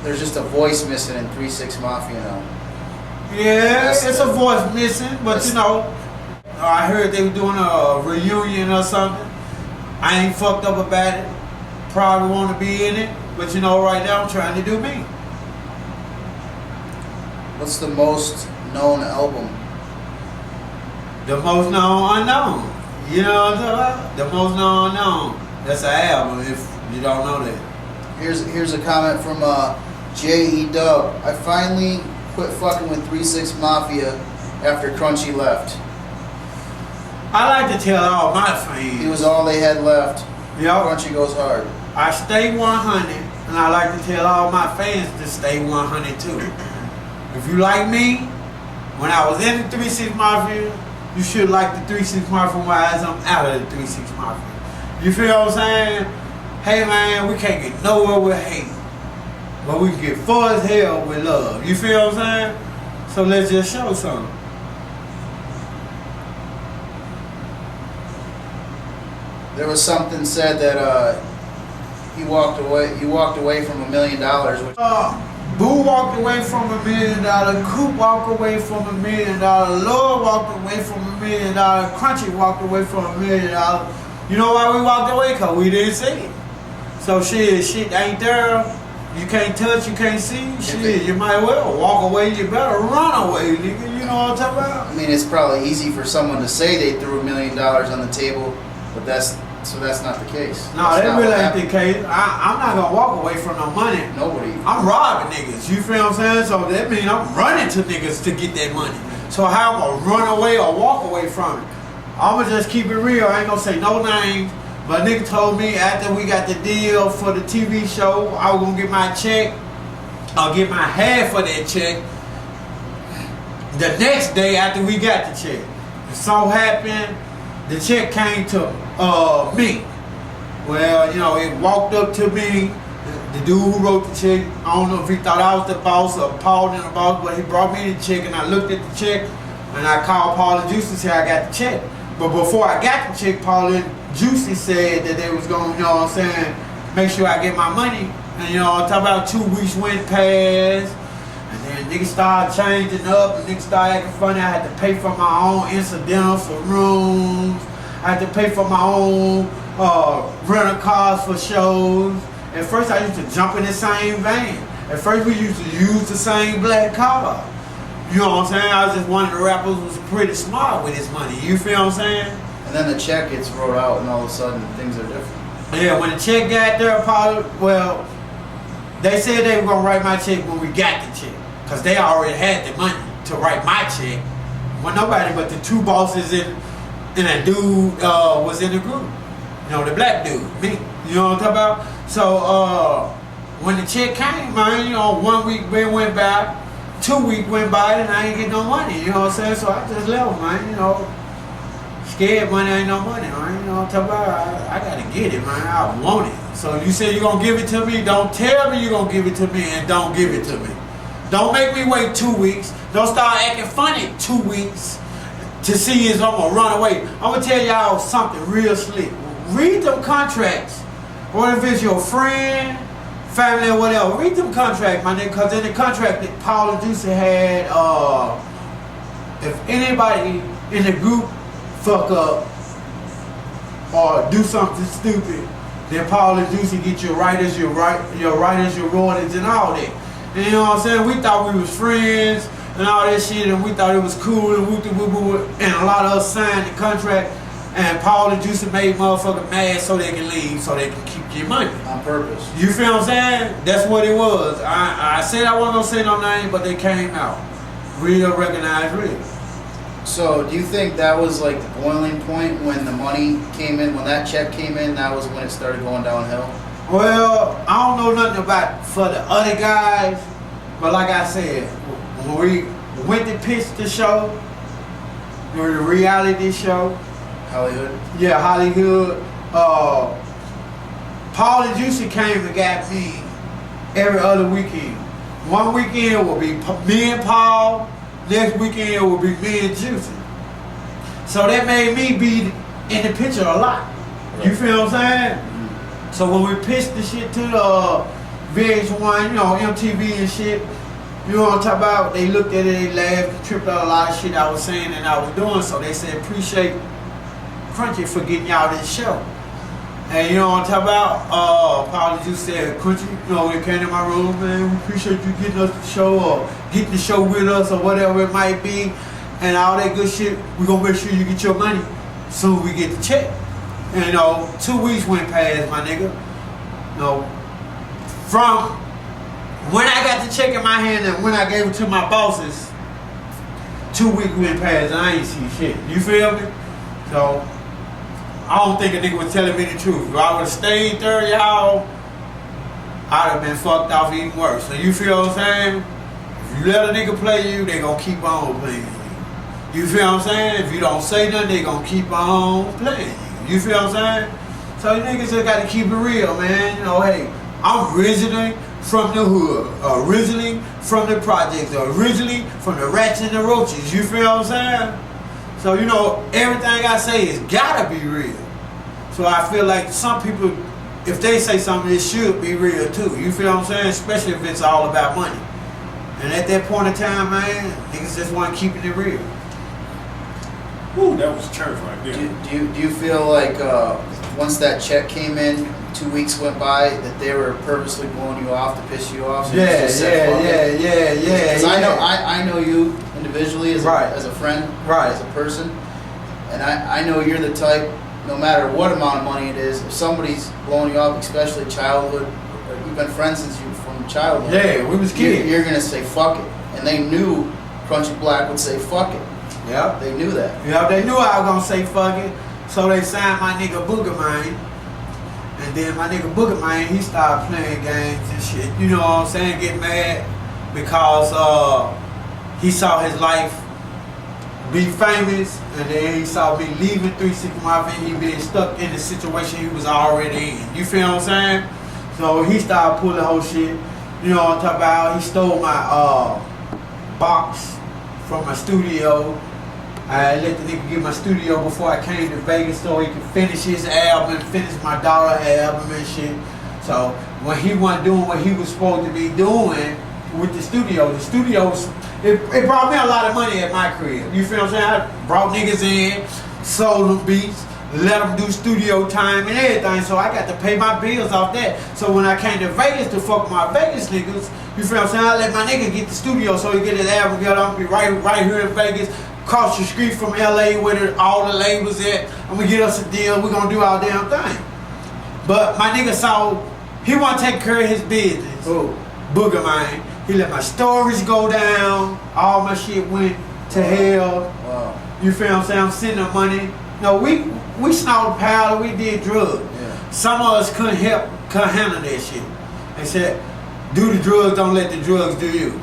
there's just a voice missing in 3-6 Mafia now. Yeah, it's a voice missing, but you know, I heard they were doing a reunion or something. I ain't fucked up about it. Probably want to be in it, but you know, right now I'm trying to do me. What's the most known album? The most known unknown. You know what I'm talking about? The most known unknown. That's an album if you don't know that. Here's a comment from J.E. Dub. I finally quit fucking with 3-6 Mafia after Crunchy left. I like to tell all my fans. He was all they had left. Yep. Crunchy goes hard. I stay 100, and I like to tell all my fans to stay 100 too. If you like me, when I was in the 3-6 Mafia, you should like the 3-6 Mafia when I'm out of the 3-6 Mafia. You feel what I'm saying? Hey man, we can't get nowhere with hate, but we can get far as hell with love. You feel what I'm saying? So let's just show something. There was something said that he walked away from $1 million. Which Boo walked away from $1 million. Coop walked away from $1 million. Lord walked away from $1 million. Crunchy walked away from $1 million. You know why we walked away? Because we didn't see it. So shit ain't there. You can't touch, you can't see. Shit, you might well walk away. You better run away, nigga. You know what I'm talking about? I mean, it's probably easy for someone to say they threw $1 million on the table, but that's not the case. No, that really ain't the case. I'm not gonna walk away from no money. Nobody. I'm robbing niggas. You feel what I'm saying? So that means I'm running to niggas to get that money. So how I'm gonna run away or walk away from it? I'ma just keep it real. I ain't gonna say no names. But nigga told me after we got the deal for the TV show, I was gonna get my check. I'll get my half of that check the next day after we got the check. It so happened the check came to me. Well, you know, it walked up to me. The dude who wrote the check, I don't know if he thought I was the boss or Paul and the boss, but he brought me the check and I looked at the check and I called Paul and Juicy and said I got the check. But before I got the check, Paul and Juicy said that they was going to, you know what I'm saying, make sure I get my money. And you know, I'm talking about 2 weeks went past, and then niggas started changing up, and niggas started acting funny. I had to pay for my own incidental for rooms. I had to pay for my own rental cars for shows. At first, I used to jump in the same van. At first, we used to use the same black car. You know what I'm saying? I was just one of the rappers who was pretty smart with his money. You feel what I'm saying? And then the check gets wrote out, and all of a sudden things are different. Yeah, when the check got there, Paul, well, they said they were gonna write my check when we got the check, cause they already had the money to write my check. Well, nobody but the two bosses and that dude was in the group. You know, the black dude, me. You know what I'm talking about? So when the check came, man, you know, 1 week went by, 2 weeks went by, and I ain't get no money. You know what I'm saying? So I just left, man. You know. Scared money ain't no money, man. You know what I'm talking about? I gotta get it, man. I want it. So you say you're gonna give it to me, don't tell me you're gonna give it to me and don't give it to me. Don't make me wait 2 weeks. Don't start acting funny 2 weeks to see if I'm gonna run away. I'm gonna tell y'all something real slick. Read them contracts. What if it's your friend, family, or whatever? Read them contracts, my nigga, because in the contract that Paul and Juicy had, if anybody in the group fuck up or do something stupid, then Paul and Juicy get your writers, your royalties and all that. And you know what I'm saying? We thought we was friends and all that shit, and we thought it was cool and and a lot of us signed the contract, and Paul and Juicy made motherfuckers mad so they can leave, so they can keep your money. On purpose. You feel what I'm saying? That's what it was. I said I wasn't gonna say no name, but they came out. Real, recognized real. So, do you think that was like the boiling point when the money came in, when that check came in, that was when it started going downhill? Well, I don't know nothing about for the other guys, but like I said, when we went to pitch the show, the reality show, Hollyhood? Yeah, Hollyhood. Paul and Juicy came and got me every other weekend. One weekend will be me and Paul. Next weekend it will be me and Juicy. So that made me be in the picture a lot. You feel what I'm saying? So when we pitched the shit to VH1, you know, MTV and shit. You know what I'm talking about? They looked at it, they laughed, tripped out a lot of shit I was saying and I was doing. So they said, appreciate Crunchy for getting y'all this show. And you know what I'm talking about? Probably just said, Crunchy, you know, they came to my room, man, we appreciate you getting us the show or getting the show with us or whatever it might be. And all that good shit, we gonna make sure you get your money soon we get the check. And you know, 2 weeks went past, my nigga. You know, from when I got the check in my hand and when I gave it to my bosses, 2 weeks went past and I ain't see shit. You feel me? So I don't think a nigga was telling me the truth. If I would have stayed there, y'all, I'd have been fucked off even worse. So you feel what I'm saying? If you let a nigga play you, they gonna keep on playing you. You feel what I'm saying? If you don't say nothing, they gonna keep on playing you. You feel what I'm saying? So you niggas just gotta keep it real, man. You know, hey, I'm originally from the hood, originally from the projects, originally from the rats and the roaches. You feel what I'm saying? So, you know, everything I say is gotta be real. So I feel like some people, if they say something, it should be real too. You feel what I'm saying? Especially if it's all about money. And at that point in time, man, niggas just want keeping it real. Woo, that was church right there. Do you feel like once that check came in, 2 weeks went by, that they were purposely blowing you off to piss you off? So Yeah. Because I know you individually as Right. as a friend, Right. as a person, and I know you're the type. No matter what amount of money it is, if somebody's blowing you off, especially childhood, or you've been friends since you from childhood. Yeah, we was kids. You're gonna say fuck it, and they knew Crunchy Black would say fuck it. Yep. They knew that. Yeah, they knew I was gonna say fuck it, so they signed my nigga Booger Mine. And then my nigga Booger Mine, he started playing games and shit. You know what I'm saying? Get mad because he saw his life be famous, and then he saw me leaving 360 Mafia, and he been stuck in the situation he was already in. You feel what I'm saying? So he started pulling whole shit. You know what I'm talking about? He stole my box from my studio. I let the nigga get my studio before I came to Vegas so he could finish his album, finish my daughter album and shit. So when he wasn't doing what he was supposed to be doing with the studio was, it brought me a lot of money at my crib. You feel what I'm saying? I brought niggas in, sold them beats, let them do studio time and everything, so I got to pay my bills off that. So when I came to Vegas to fuck my Vegas niggas, you feel what I'm saying? I let my nigga get the studio so he get his album together. I'm gonna be right here in Vegas, across the street from LA where all the labels at. I'm gonna get us a deal. We're gonna do our damn thing. But my nigga saw, he wanna take care of his business. Who? Booger Mine. He let my storage go down. All my shit went to hell. Wow. You feel what I'm saying? I'm sending them money. No, we snorted powder, we did drugs. Yeah. Some of us couldn't handle that shit. They said, do the drugs, don't let the drugs do you.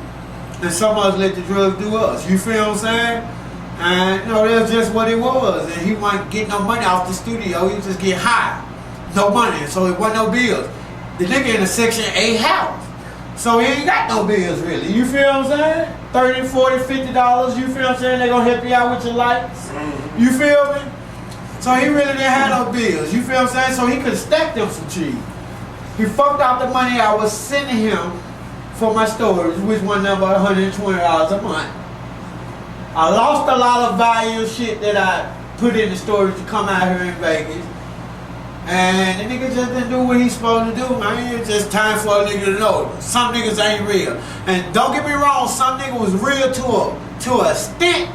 And some of us let the drugs do us. You feel what I'm saying? And you know, that's just what it was. And he wasn't getting no money off the studio, he was just getting high. No money, so it wasn't no bills. The nigga in a Section 8 house. So he ain't got no bills really. You feel what I'm saying? $30, $40, $50, you feel what I'm saying? They gonna help you out with your lights. Mm-hmm. You feel me? So he really didn't have no bills. You feel what I'm saying? So he could stack them some cheese. He fucked out the money I was sending him for my storage, which was number $120 a month. I lost a lot of value shit that I put in the storage to come out here in Vegas. And the nigga just didn't do what he's supposed to do, man. It's just time for a nigga to know. Some niggas ain't real. And don't get me wrong, some nigga was real to a extent.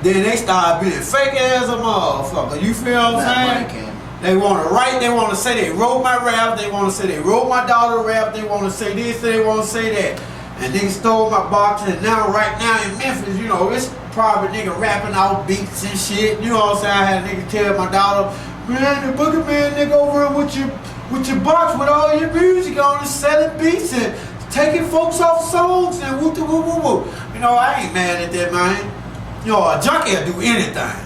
Then they started being fake as a motherfucker. You feel what I'm saying? They want to write, they want to say they wrote my rap, they want to say they wrote my daughter rap, they want to say this, they want to say that. And they stole my box, and now, right now in Memphis, you know, it's probably nigga rapping out beats and shit. You know what I'm saying? I had a nigga tell my daughter, man, the Booger Man nigga over here with your box with all your music on and selling beats and taking folks off songs and woo woo woo woo. You know, I ain't mad at that, man. You know, a junkie will do anything.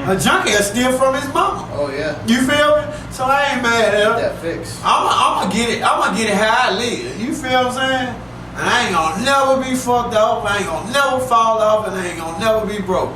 A junkie will steal from his mama. Oh yeah. You feel me? So I ain't mad at him. That fix. I'm gonna get it how I live. You feel what I'm saying? And I ain't gonna never be fucked up. I ain't gonna never fall off, and I ain't gonna never be broke.